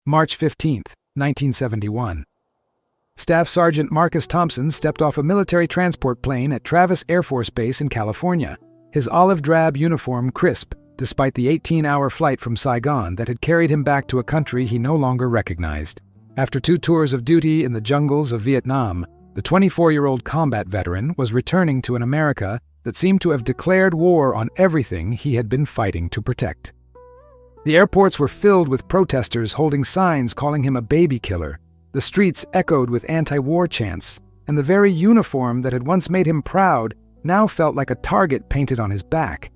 March 15, 1971. Staff Sergeant Marcus Thompson stepped off a military transport plane at Travis Air Force Base in California, his olive drab uniform crisp, despite the 18-hour flight from Saigon that had carried him back to a country he no longer recognized. After 2 tours of duty in the jungles of Vietnam, the 24-year-old combat veteran was returning to an America that seemed to have declared war on everything he had been fighting to protect. The airports were filled with protesters holding signs calling him a baby killer. The streets echoed with anti-war chants, and the very uniform that had once made him proud now felt like a target painted on his back.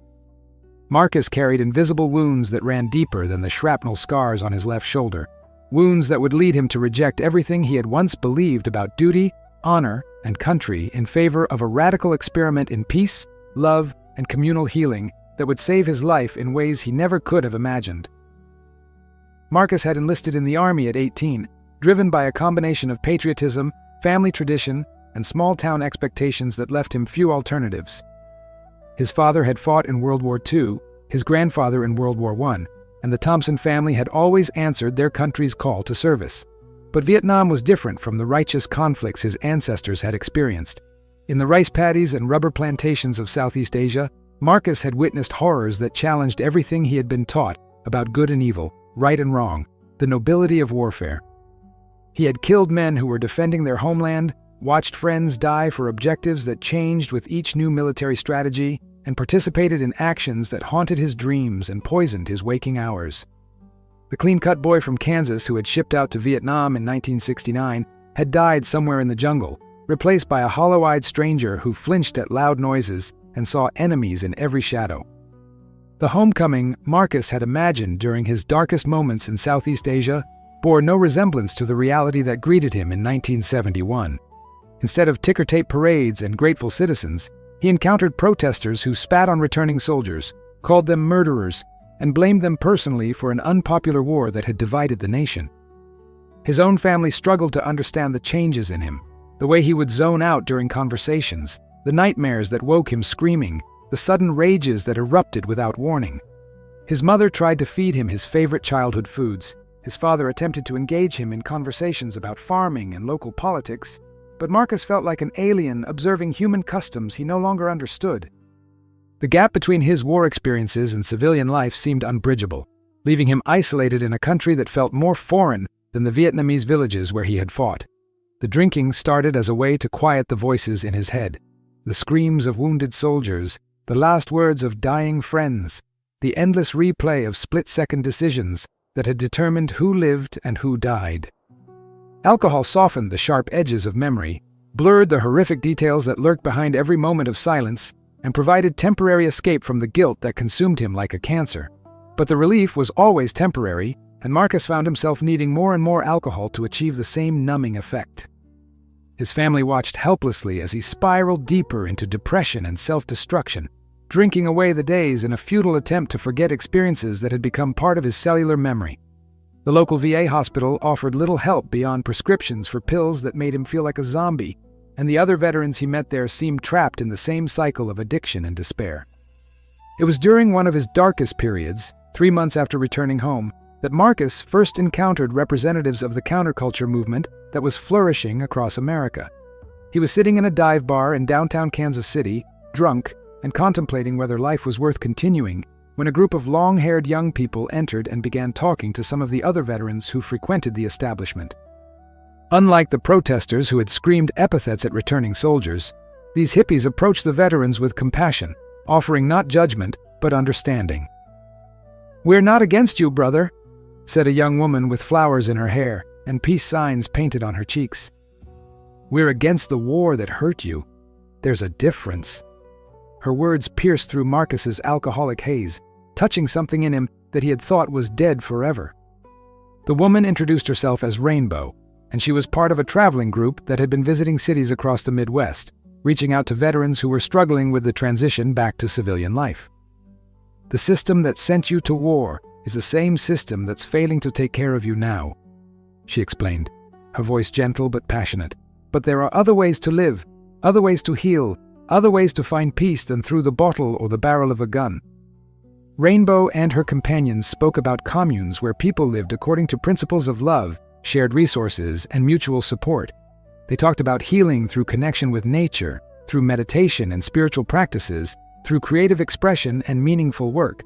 Marcus carried invisible wounds that ran deeper than the shrapnel scars on his left shoulder, wounds that would lead him to reject everything he had once believed about duty, honor, and country in favor of a radical experiment in peace, love, and communal healing that would save his life in ways he never could have imagined. Marcus had enlisted in the Army at 18, driven by a combination of patriotism, family tradition, and small-town expectations that left him few alternatives. His father had fought in World War II, his grandfather in World War I, and the Thompson family had always answered their country's call to service. But Vietnam was different from the righteous conflicts his ancestors had experienced. In the rice paddies and rubber plantations of Southeast Asia, Marcus had witnessed horrors that challenged everything he had been taught about good and evil, right and wrong, the nobility of warfare. He had killed men who were defending their homeland, watched friends die for objectives that changed with each new military strategy, and participated in actions that haunted his dreams and poisoned his waking hours. The clean-cut boy from Kansas who had shipped out to Vietnam in 1969 had died somewhere in the jungle, replaced by a hollow-eyed stranger who flinched at loud noises and saw enemies in every shadow. The homecoming Marcus had imagined during his darkest moments in Southeast Asia bore no resemblance to the reality that greeted him in 1971. Instead of ticker-tape parades and grateful citizens, he encountered protesters who spat on returning soldiers, called them murderers, and blamed them personally for an unpopular war that had divided the nation. His own family struggled to understand the changes in him, the way he would zone out during conversations, the nightmares that woke him screaming, the sudden rages that erupted without warning. His mother tried to feed him his favorite childhood foods. His father attempted to engage him in conversations about farming and local politics, but Marcus felt like an alien observing human customs he no longer understood. The gap between his war experiences and civilian life seemed unbridgeable, leaving him isolated in a country that felt more foreign than the Vietnamese villages where he had fought. The drinking started as a way to quiet the voices in his head, the screams of wounded soldiers, the last words of dying friends, the endless replay of split-second decisions that had determined who lived and who died. Alcohol softened the sharp edges of memory, blurred the horrific details that lurked behind every moment of silence, and provided temporary escape from the guilt that consumed him like a cancer. But the relief was always temporary, and Marcus found himself needing more and more alcohol to achieve the same numbing effect. His family watched helplessly as he spiraled deeper into depression and self-destruction, drinking away the days in a futile attempt to forget experiences that had become part of his cellular memory. The local VA hospital offered little help beyond prescriptions for pills that made him feel like a zombie, and the other veterans he met there seemed trapped in the same cycle of addiction and despair. It was during one of his darkest periods, 3 months after returning home, that Marcus first encountered representatives of the counterculture movement that was flourishing across America. He was sitting in a dive bar in downtown Kansas City, drunk, and contemplating whether life was worth continuing, when a group of long-haired young people entered and began talking to some of the other veterans who frequented the establishment. Unlike the protesters who had screamed epithets at returning soldiers, these hippies approached the veterans with compassion, offering not judgment, but understanding. "We're not against you, brother," said a young woman with flowers in her hair and peace signs painted on her cheeks. "We're against the war that hurt you. There's a difference." Her words pierced through Marcus's alcoholic haze, touching something in him that he had thought was dead forever. The woman introduced herself as Rainbow, and she was part of a traveling group that had been visiting cities across the Midwest, reaching out to veterans who were struggling with the transition back to civilian life. "The system that sent you to war is the same system that's failing to take care of you now," she explained, her voice gentle but passionate. "But there are other ways to live, other ways to heal, other ways to find peace than through the bottle or the barrel of a gun." Rainbow and her companions spoke about communes where people lived according to principles of love, shared resources, and mutual support. They talked about healing through connection with nature, through meditation and spiritual practices, through creative expression and meaningful work.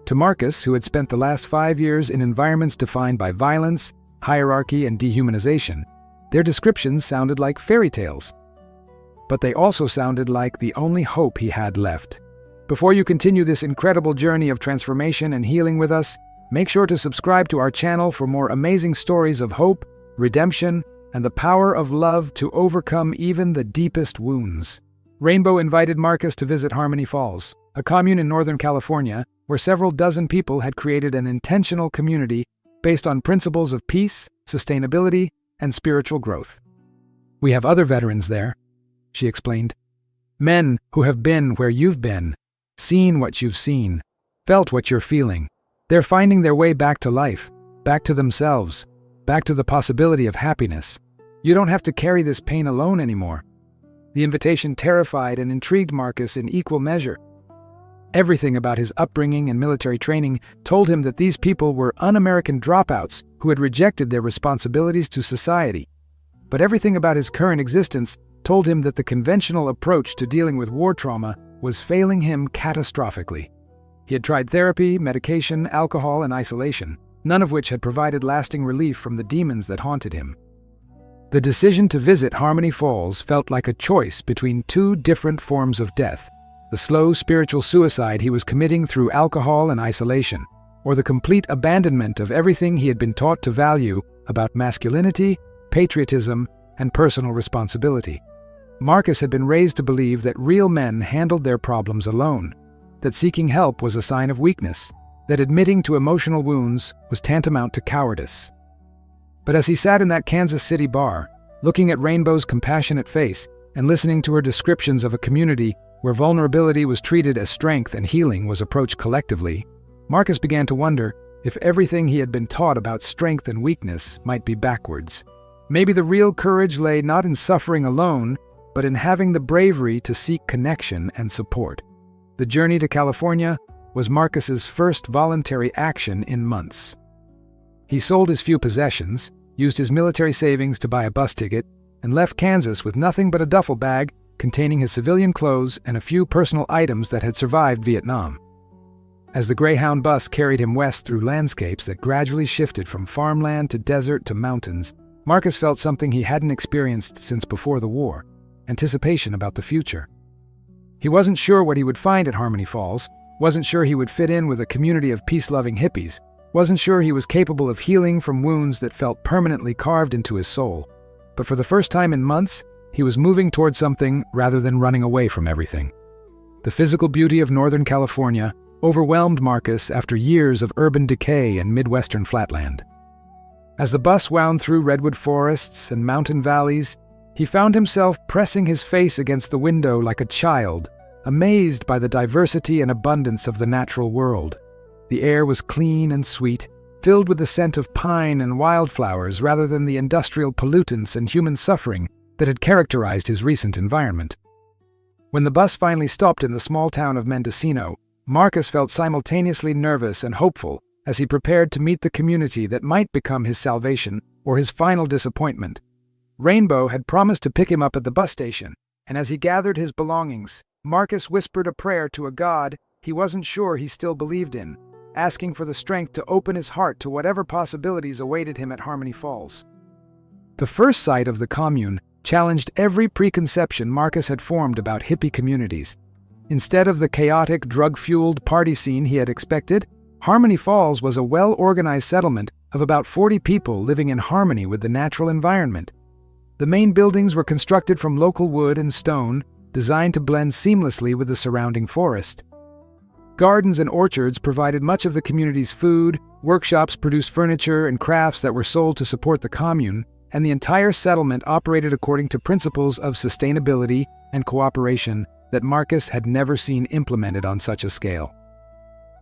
To Marcus, who had spent the last 5 years in environments defined by violence, hierarchy, and dehumanization, their descriptions sounded like fairy tales. But they also sounded like the only hope he had left. Before you continue this incredible journey of transformation and healing with us, make sure to subscribe to our channel for more amazing stories of hope, redemption, and the power of love to overcome even the deepest wounds. Rainbow invited Marcus to visit Harmony Falls, a commune in Northern California where several dozen people had created an intentional community based on principles of peace, sustainability, and spiritual growth. "We have other veterans there," she explained. "Men who have been where you've been, seen what you've seen, felt what you're feeling. They're finding their way back to life, back to themselves, back to the possibility of happiness. You don't have to carry this pain alone anymore." The invitation terrified and intrigued Marcus in equal measure. Everything about his upbringing and military training told him that these people were un-American dropouts who had rejected their responsibilities to society. But everything about his current existence told him that the conventional approach to dealing with war trauma was failing him catastrophically. He had tried therapy, medication, alcohol, and isolation, none of which had provided lasting relief from the demons that haunted him. The decision to visit Harmony Falls felt like a choice between two different forms of death: the slow spiritual suicide he was committing through alcohol and isolation, or the complete abandonment of everything he had been taught to value about masculinity, patriotism, and personal responsibility. Marcus had been raised to believe that real men handled their problems alone, that seeking help was a sign of weakness, that admitting to emotional wounds was tantamount to cowardice. But as he sat in that Kansas City bar, looking at Rainbow's compassionate face and listening to her descriptions of a community where vulnerability was treated as strength and healing was approached collectively, Marcus began to wonder if everything he had been taught about strength and weakness might be backwards. Maybe the real courage lay not in suffering alone, but in having the bravery to seek connection and support. The journey to California was Marcus's first voluntary action in months. He sold his few possessions, used his military savings to buy a bus ticket, and left Kansas with nothing but a duffel bag containing his civilian clothes and a few personal items that had survived Vietnam. As the Greyhound bus carried him west through landscapes that gradually shifted from farmland to desert to mountains, Marcus felt something he hadn't experienced since before the war: anticipation about the future. He wasn't sure what he would find at Harmony Falls, wasn't sure he would fit in with a community of peace-loving hippies, wasn't sure he was capable of healing from wounds that felt permanently carved into his soul. But for the first time in months, he was moving towards something rather than running away from everything. The physical beauty of Northern California overwhelmed Marcus after years of urban decay and Midwestern flatland. As the bus wound through redwood forests and mountain valleys, he found himself pressing his face against the window like a child, amazed by the diversity and abundance of the natural world. The air was clean and sweet, filled with the scent of pine and wildflowers rather than the industrial pollutants and human suffering that had characterized his recent environment. When the bus finally stopped in the small town of Mendocino, Marcus felt simultaneously nervous and hopeful as he prepared to meet the community that might become his salvation or his final disappointment. Rainbow had promised to pick him up at the bus station, and as he gathered his belongings, Marcus whispered a prayer to a God he wasn't sure he still believed in, asking for the strength to open his heart to whatever possibilities awaited him at Harmony Falls. The first sight of the commune challenged every preconception Marcus had formed about hippie communities. Instead of the chaotic, drug-fueled party scene he had expected, Harmony Falls was a well-organized settlement of about 40 people living in harmony with the natural environment. The main buildings were constructed from local wood and stone, designed to blend seamlessly with the surrounding forest. Gardens and orchards provided much of the community's food, workshops produced furniture and crafts that were sold to support the commune, and the entire settlement operated according to principles of sustainability and cooperation that Marcus had never seen implemented on such a scale.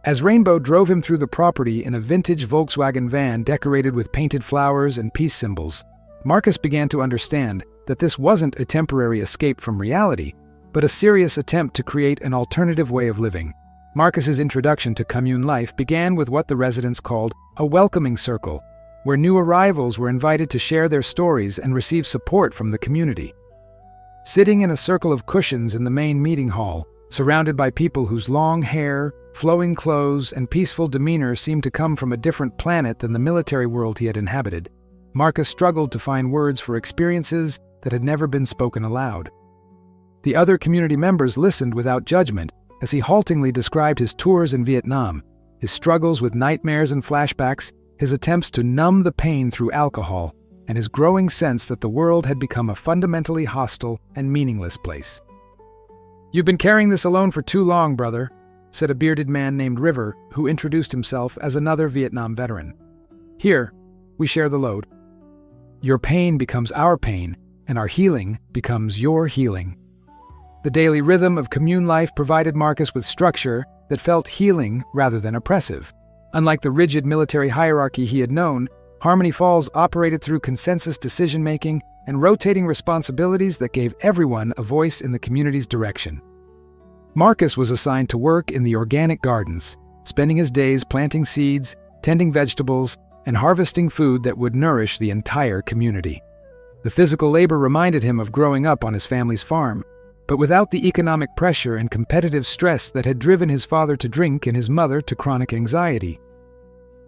As Rainbow drove him through the property in a vintage Volkswagen van decorated with painted flowers and peace symbols, Marcus began to understand that this wasn't a temporary escape from reality, but a serious attempt to create an alternative way of living. Marcus's introduction to commune life began with what the residents called a welcoming circle, where new arrivals were invited to share their stories and receive support from the community. Sitting in a circle of cushions in the main meeting hall, surrounded by people whose long hair, flowing clothes, and peaceful demeanor seemed to come from a different planet than the military world he had inhabited, Marcus struggled to find words for experiences that had never been spoken aloud. The other community members listened without judgment as he haltingly described his tours in Vietnam, his struggles with nightmares and flashbacks, his attempts to numb the pain through alcohol, and his growing sense that the world had become a fundamentally hostile and meaningless place. "You've been carrying this alone for too long, brother," said a bearded man named River, who introduced himself as another Vietnam veteran. "Here, we share the load. Your pain becomes our pain, and our healing becomes your healing." The daily rhythm of commune life provided Marcus with structure that felt healing rather than oppressive. Unlike the rigid military hierarchy he had known, Harmony Falls operated through consensus decision-making and rotating responsibilities that gave everyone a voice in the community's direction. Marcus was assigned to work in the organic gardens, spending his days planting seeds, tending vegetables, and harvesting food that would nourish the entire community. The physical labor reminded him of growing up on his family's farm, but without the economic pressure and competitive stress that had driven his father to drink and his mother to chronic anxiety.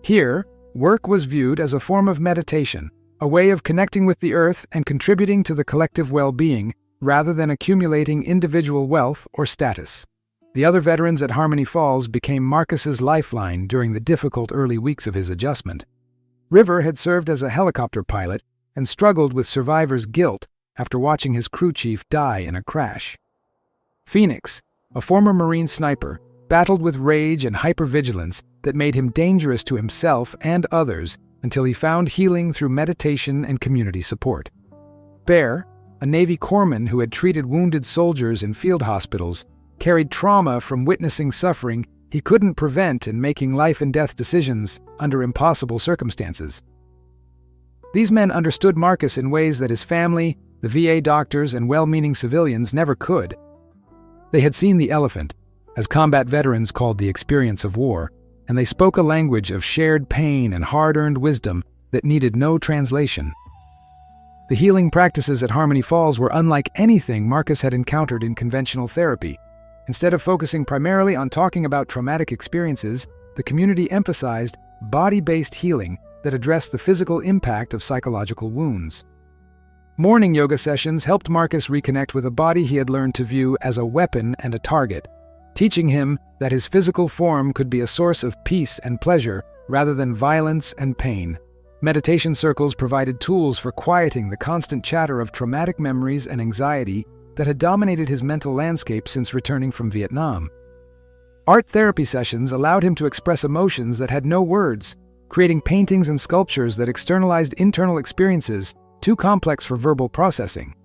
Here, work was viewed as a form of meditation, a way of connecting with the earth and contributing to the collective well-being, rather than accumulating individual wealth or status. The other veterans at Harmony Falls became Marcus's lifeline during the difficult early weeks of his adjustment. River had served as a helicopter pilot and struggled with survivor's guilt after watching his crew chief die in a crash. Phoenix, a former Marine sniper, battled with rage and hypervigilance that made him dangerous to himself and others until he found healing through meditation and community support. Bear, a Navy corpsman who had treated wounded soldiers in field hospitals, carried trauma from witnessing suffering he couldn't prevent in making life-and-death decisions under impossible circumstances. These men understood Marcus in ways that his family, the VA doctors, and well-meaning civilians never could. They had seen the elephant, as combat veterans called the experience of war, and they spoke a language of shared pain and hard-earned wisdom that needed no translation. The healing practices at Harmony Falls were unlike anything Marcus had encountered in conventional therapy. Instead of focusing primarily on talking about traumatic experiences, the community emphasized body-based healing that addressed the physical impact of psychological wounds. Morning yoga sessions helped Marcus reconnect with a body he had learned to view as a weapon and a target, teaching him that his physical form could be a source of peace and pleasure rather than violence and pain. Meditation circles provided tools for quieting the constant chatter of traumatic memories and anxiety that had dominated his mental landscape since returning from Vietnam. Art therapy sessions allowed him to express emotions that had no words, creating paintings and sculptures that externalized internal experiences too complex for verbal processing.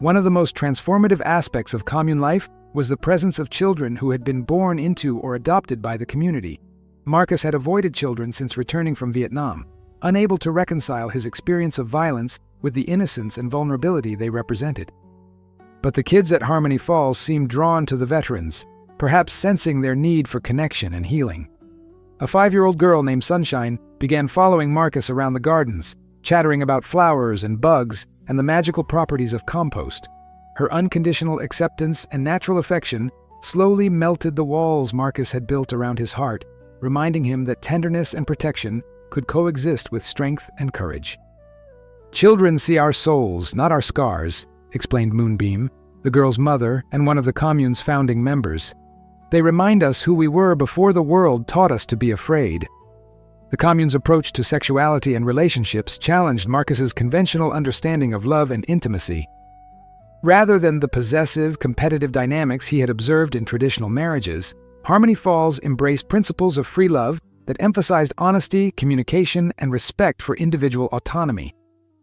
One of the most transformative aspects of commune life was the presence of children who had been born into or adopted by the community. Marcus had avoided children since returning from Vietnam, unable to reconcile his experience of violence with the innocence and vulnerability they represented. But the kids at Harmony Falls seemed drawn to the veterans, perhaps sensing their need for connection and healing. A 5-year-old girl named Sunshine began following Marcus around the gardens, chattering about flowers and bugs and the magical properties of compost. Her unconditional acceptance and natural affection slowly melted the walls Marcus had built around his heart, reminding him that tenderness and protection could coexist with strength and courage. "Children see our souls, not our scars," explained Moonbeam, the girl's mother and one of the commune's founding members. "They remind us who we were before the world taught us to be afraid." The commune's approach to sexuality and relationships challenged Marcus's conventional understanding of love and intimacy. Rather than the possessive, competitive dynamics he had observed in traditional marriages, Harmony Falls embraced principles of free love that emphasized honesty, communication, and respect for individual autonomy.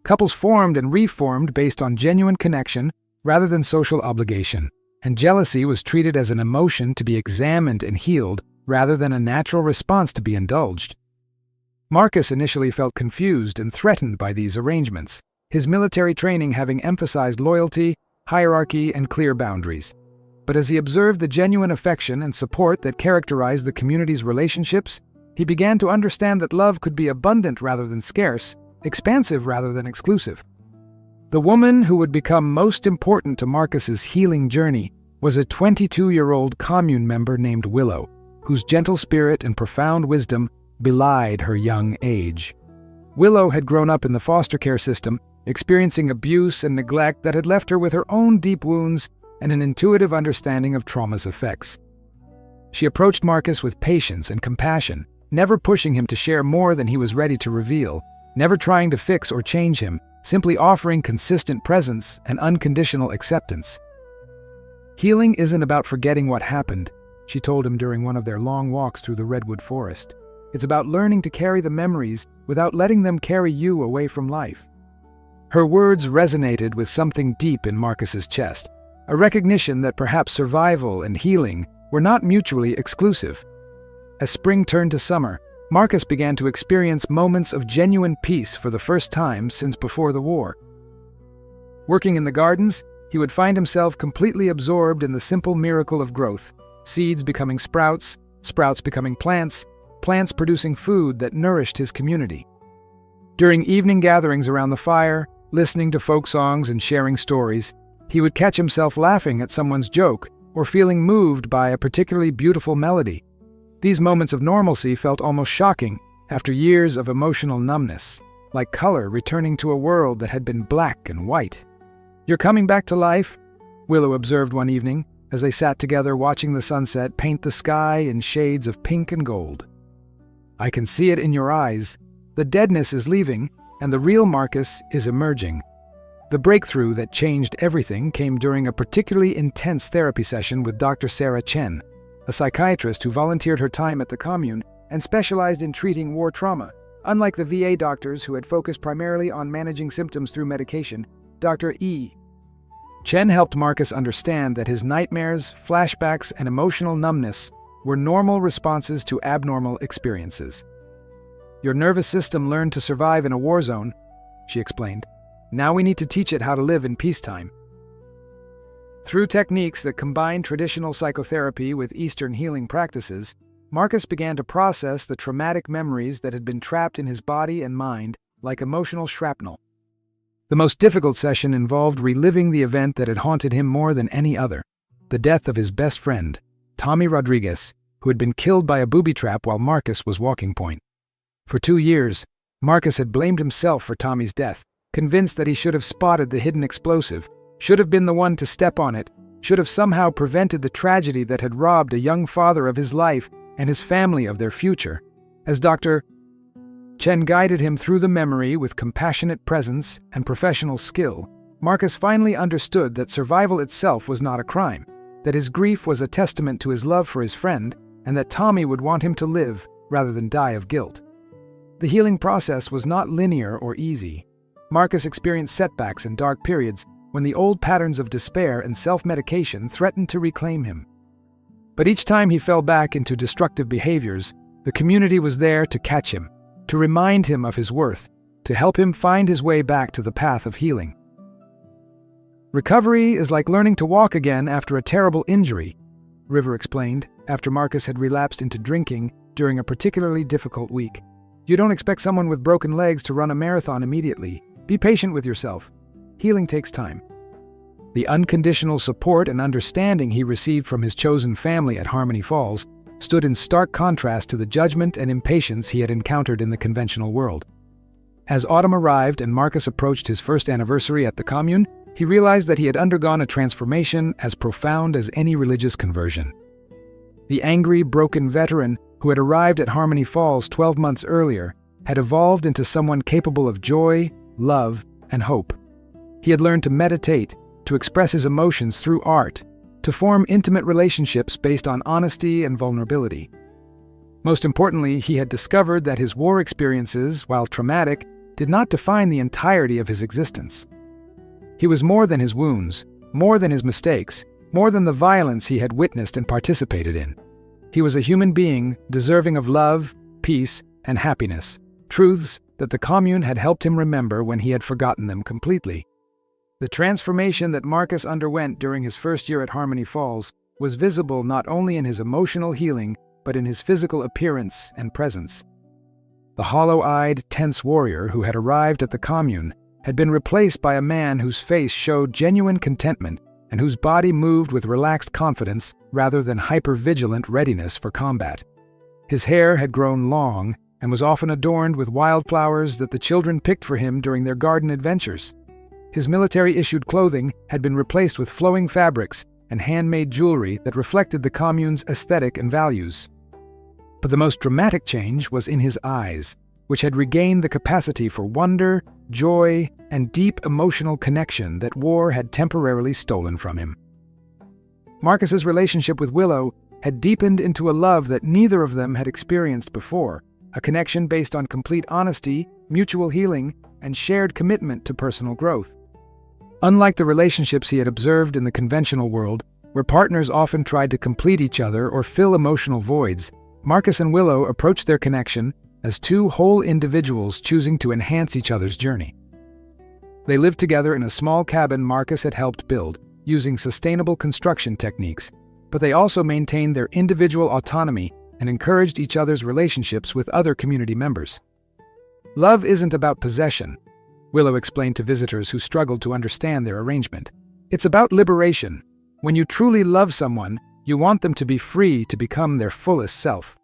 Couples formed and reformed based on genuine connection rather than social obligation, and jealousy was treated as an emotion to be examined and healed rather than a natural response to be indulged. Marcus initially felt confused and threatened by these arrangements, his military training having emphasized loyalty, hierarchy, and clear boundaries. But as he observed the genuine affection and support that characterized the community's relationships, he began to understand that love could be abundant rather than scarce, expansive rather than exclusive. The woman who would become most important to Marcus's healing journey was a 22-year-old Commune member named Willow, whose gentle spirit and profound wisdom belied her young age. Willow had grown up in the foster care system, experiencing abuse and neglect that had left her with her own deep wounds and an intuitive understanding of trauma's effects. She approached Marcus with patience and compassion, never pushing him to share more than he was ready to reveal, never trying to fix or change him, simply offering consistent presence and unconditional acceptance. "Healing isn't about forgetting what happened," she told him during one of their long walks through the redwood forest. "It's about learning to carry the memories without letting them carry you away from life." Her words resonated with something deep in Marcus's chest, a recognition that perhaps survival and healing were not mutually exclusive. As spring turned to summer, Marcus began to experience moments of genuine peace for the first time since before the war. Working in the gardens, he would find himself completely absorbed in the simple miracle of growth, seeds becoming sprouts, sprouts becoming plants, plants producing food that nourished his community. During evening gatherings around the fire, listening to folk songs and sharing stories, he would catch himself laughing at someone's joke or feeling moved by a particularly beautiful melody. These moments of normalcy felt almost shocking after years of emotional numbness, like color returning to a world that had been black and white. "You're coming back to life," Willow observed one evening as they sat together watching the sunset paint the sky in shades of pink and gold. "I can see it in your eyes. The deadness is leaving, and the real Marcus is emerging." The breakthrough that changed everything came during a particularly intense therapy session with Dr. Sarah Chen, a psychiatrist who volunteered her time at the Commune and specialized in treating war trauma. Unlike the VA doctors who had focused primarily on managing symptoms through medication, Dr. Chen helped Marcus understand that his nightmares, flashbacks, and emotional numbness were normal responses to abnormal experiences. "Your nervous system learned to survive in a war zone," she explained. "Now we need to teach it how to live in peacetime." Through techniques that combined traditional psychotherapy with Eastern healing practices, Marcus began to process the traumatic memories that had been trapped in his body and mind like emotional shrapnel. The most difficult session involved reliving the event that had haunted him more than any other, the death of his best friend, Tommy Rodriguez, who had been killed by a booby trap while Marcus was walking point. For 2 years, Marcus had blamed himself for Tommy's death, convinced that he should have spotted the hidden explosive, should have been the one to step on it, should have somehow prevented the tragedy that had robbed a young father of his life and his family of their future. As Dr. Chen guided him through the memory with compassionate presence and professional skill, Marcus finally understood that survival itself was not a crime, that his grief was a testament to his love for his friend, and that Tommy would want him to live rather than die of guilt. The healing process was not linear or easy. Marcus experienced setbacks and dark periods when the old patterns of despair and self-medication threatened to reclaim him. But each time he fell back into destructive behaviors, the community was there to catch him, to remind him of his worth, to help him find his way back to the path of healing. "Recovery is like learning to walk again after a terrible injury," River explained after Marcus had relapsed into drinking during a particularly difficult week. "You don't expect someone with broken legs to run a marathon immediately. Be patient with yourself. Healing takes time." The unconditional support and understanding he received from his chosen family at Harmony Falls stood in stark contrast to the judgment and impatience he had encountered in the conventional world. As autumn arrived and Marcus approached his first anniversary at the Commune, he realized that he had undergone a transformation as profound as any religious conversion. The angry, broken veteran who had arrived at Harmony Falls 12 months earlier had evolved into someone capable of joy, love, and hope. He had learned to meditate, to express his emotions through art, to form intimate relationships based on honesty and vulnerability. Most importantly, he had discovered that his war experiences, while traumatic, did not define the entirety of his existence. He was more than his wounds, more than his mistakes, more than the violence he had witnessed and participated in. He was a human being deserving of love, peace, and happiness, truths that the Commune had helped him remember when he had forgotten them completely. The transformation that Marcus underwent during his first year at Harmony Falls was visible not only in his emotional healing, but in his physical appearance and presence. The hollow-eyed, tense warrior who had arrived at the Commune had been replaced by a man whose face showed genuine contentment and whose body moved with relaxed confidence rather than hyper-vigilant readiness for combat. His hair had grown long and was often adorned with wildflowers that the children picked for him during their garden adventures. His military-issued clothing had been replaced with flowing fabrics and handmade jewelry that reflected the Commune's aesthetic and values. But the most dramatic change was in his eyes, which had regained the capacity for wonder, joy, and deep emotional connection that war had temporarily stolen from him. Marcus's relationship with Willow had deepened into a love that neither of them had experienced before, a connection based on complete honesty, mutual healing, and shared commitment to personal growth. Unlike the relationships he had observed in the conventional world, where partners often tried to complete each other or fill emotional voids, Marcus and Willow approached their connection as two whole individuals choosing to enhance each other's journey. They lived together in a small cabin Marcus had helped build, using sustainable construction techniques, but they also maintained their individual autonomy and encouraged each other's relationships with other community members. Love isn't about possession, Willow explained to visitors who struggled to understand their arrangement. It's about liberation. When you truly love someone, you want them to be free to become their fullest self.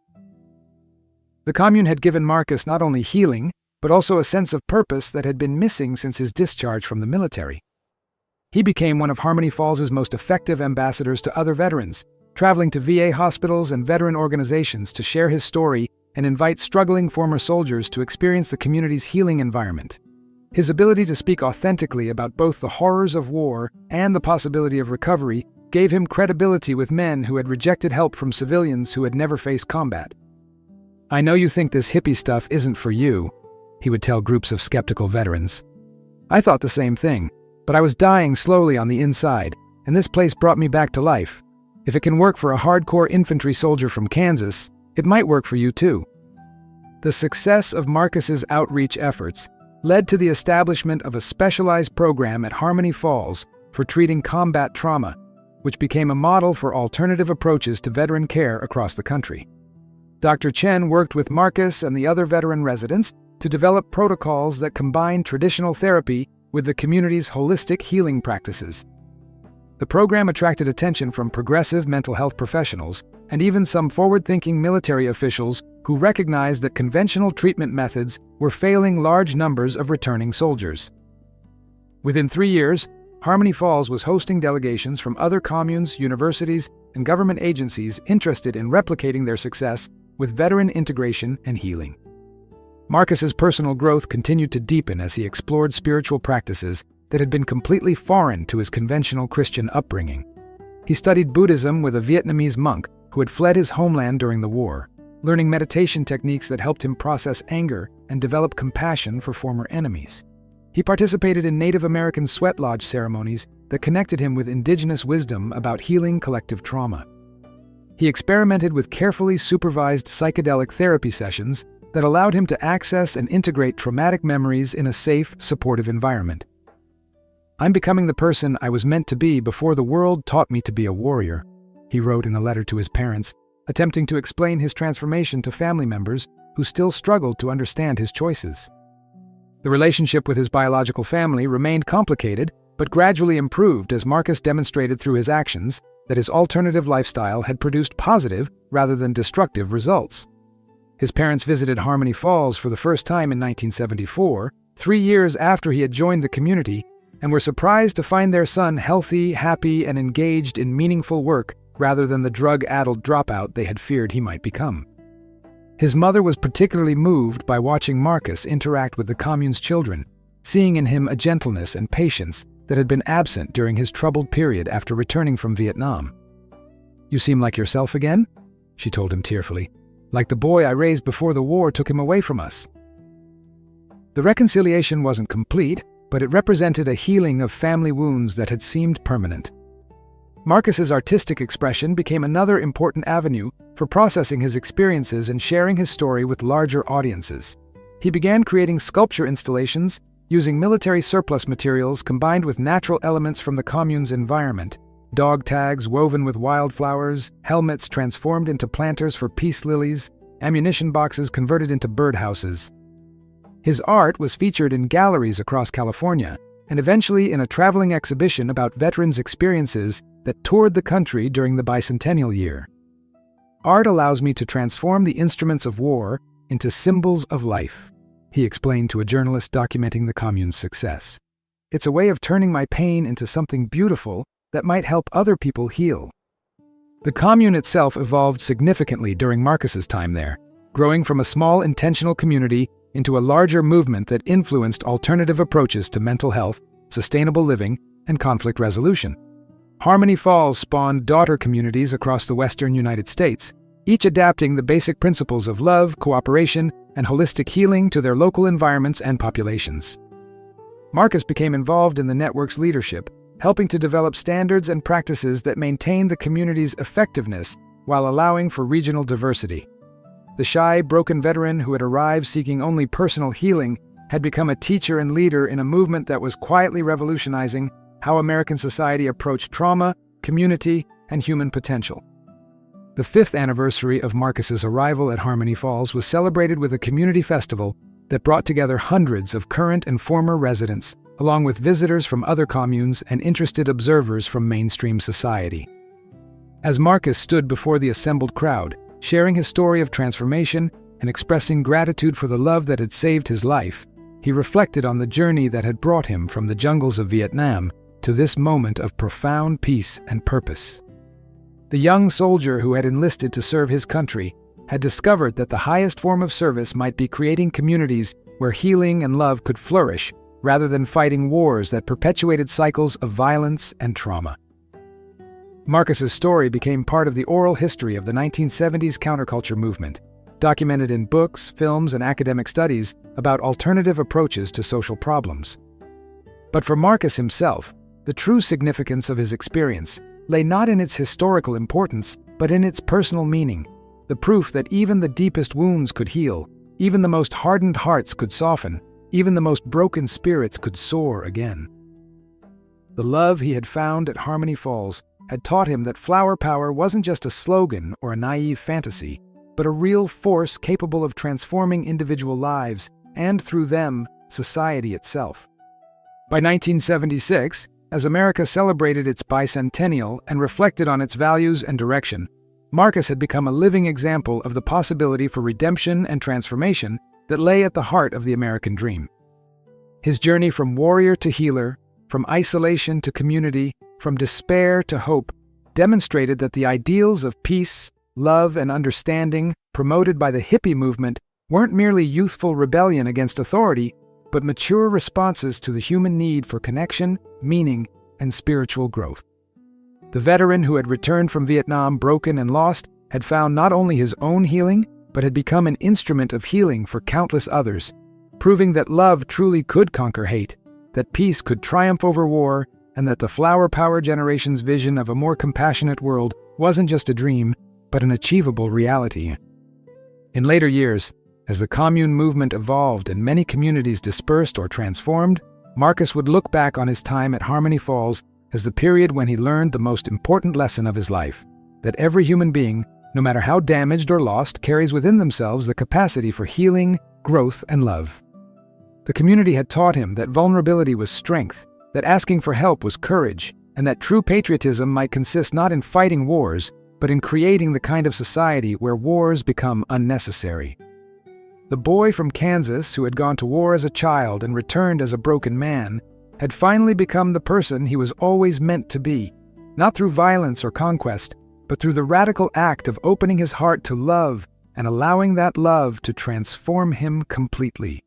The Commune had given Marcus not only healing, but also a sense of purpose that had been missing since his discharge from the military. He became one of Harmony Falls' most effective ambassadors to other veterans, traveling to VA hospitals and veteran organizations to share his story and invite struggling former soldiers to experience the community's healing environment. His ability to speak authentically about both the horrors of war and the possibility of recovery gave him credibility with men who had rejected help from civilians who had never faced combat. "I know you think this hippie stuff isn't for you," he would tell groups of skeptical veterans. "I thought the same thing, but I was dying slowly on the inside, and this place brought me back to life. If it can work for a hardcore infantry soldier from Kansas, it might work for you too." The success of Marcus's outreach efforts led to the establishment of a specialized program at Harmony Falls for treating combat trauma, which became a model for alternative approaches to veteran care across the country. Dr. Chen worked with Marcus and the other veteran residents to develop protocols that combine traditional therapy with the community's holistic healing practices. The program attracted attention from progressive mental health professionals and even some forward-thinking military officials who recognized that conventional treatment methods were failing large numbers of returning soldiers. Within 3 years, Harmony Falls was hosting delegations from other communes, universities, and government agencies interested in replicating their success with veteran integration and healing. Marcus's personal growth continued to deepen as he explored spiritual practices that had been completely foreign to his conventional Christian upbringing. He studied Buddhism with a Vietnamese monk who had fled his homeland during the war, learning meditation techniques that helped him process anger and develop compassion for former enemies. He participated in Native American sweat lodge ceremonies that connected him with indigenous wisdom about healing collective trauma. He experimented with carefully supervised psychedelic therapy sessions that allowed him to access and integrate traumatic memories in a safe, supportive environment. "I'm becoming the person I was meant to be before the world taught me to be a warrior," he wrote in a letter to his parents, attempting to explain his transformation to family members who still struggled to understand his choices. The relationship with his biological family remained complicated, but gradually improved as Marcus demonstrated through his actions that his alternative lifestyle had produced positive rather than destructive results. His parents visited Harmony Falls for the first time in 1974, 3 years after he had joined the community, and were surprised to find their son healthy, happy, and engaged in meaningful work rather than the drug-addled dropout they had feared he might become. His mother was particularly moved by watching Marcus interact with the commune's children, seeing in him a gentleness and patience that had been absent during his troubled period after returning from Vietnam. "You seem like yourself again," she told him tearfully, "like the boy I raised before the war took him away from us." The reconciliation wasn't complete, but it represented a healing of family wounds that had seemed permanent. Marcus's artistic expression became another important avenue for processing his experiences and sharing his story with larger audiences. He began creating sculpture installations using military surplus materials combined with natural elements from the commune's environment. Dog tags woven with wildflowers, helmets transformed into planters for peace lilies, ammunition boxes converted into birdhouses. His art was featured in galleries across California, and eventually in a traveling exhibition about veterans' experiences that toured the country during the bicentennial year. "Art allows me to transform the instruments of war into symbols of life," he explained to a journalist documenting the commune's success. "It's a way of turning my pain into something beautiful that might help other people heal." The commune itself evolved significantly during Marcus's time there, growing from a small intentional community into a larger movement that influenced alternative approaches to mental health, sustainable living, and conflict resolution. Harmony Falls spawned daughter communities across the western United States, each adapting the basic principles of love, cooperation, and holistic healing to their local environments and populations. Marcus became involved in the network's leadership, helping to develop standards and practices that maintain the community's effectiveness while allowing for regional diversity. The shy, broken veteran who had arrived seeking only personal healing had become a teacher and leader in a movement that was quietly revolutionizing how American society approached trauma, community, and human potential. The 5th anniversary of Marcus's arrival at Harmony Falls was celebrated with a community festival that brought together hundreds of current and former residents, along with visitors from other communes and interested observers from mainstream society. As Marcus stood before the assembled crowd, sharing his story of transformation and expressing gratitude for the love that had saved his life, he reflected on the journey that had brought him from the jungles of Vietnam to this moment of profound peace and purpose. The young soldier who had enlisted to serve his country had discovered that the highest form of service might be creating communities where healing and love could flourish, rather than fighting wars that perpetuated cycles of violence and trauma. Marcus's story became part of the oral history of the 1970s counterculture movement, documented in books, films, and academic studies about alternative approaches to social problems. But for Marcus himself, the true significance of his experience lay not in its historical importance, but in its personal meaning, the proof that even the deepest wounds could heal, even the most hardened hearts could soften, even the most broken spirits could soar again. The love he had found at Harmony Falls had taught him that flower power wasn't just a slogan or a naive fantasy, but a real force capable of transforming individual lives and, through them, society itself. By 1976, as America celebrated its bicentennial and reflected on its values and direction, Marcus had become a living example of the possibility for redemption and transformation that lay at the heart of the American dream. His journey from warrior to healer, from isolation to community, from despair to hope, demonstrated that the ideals of peace, love, and understanding promoted by the Hippie movement weren't merely youthful rebellion against authority, but mature responses to the human need for connection, meaning, and spiritual growth. The veteran who had returned from Vietnam broken and lost had found not only his own healing, but had become an instrument of healing for countless others, proving that love truly could conquer hate, that peace could triumph over war, and that the flower power generation's vision of a more compassionate world wasn't just a dream, but an achievable reality. In later years, as the commune movement evolved and many communities dispersed or transformed, Marcus would look back on his time at Harmony Falls as the period when he learned the most important lesson of his life, that every human being, no matter how damaged or lost, carries within themselves the capacity for healing, growth, and love. The community had taught him that vulnerability was strength, that asking for help was courage, and that true patriotism might consist not in fighting wars, but in creating the kind of society where wars become unnecessary. The boy from Kansas who had gone to war as a child and returned as a broken man had finally become the person he was always meant to be, not through violence or conquest, but through the radical act of opening his heart to love and allowing that love to transform him completely.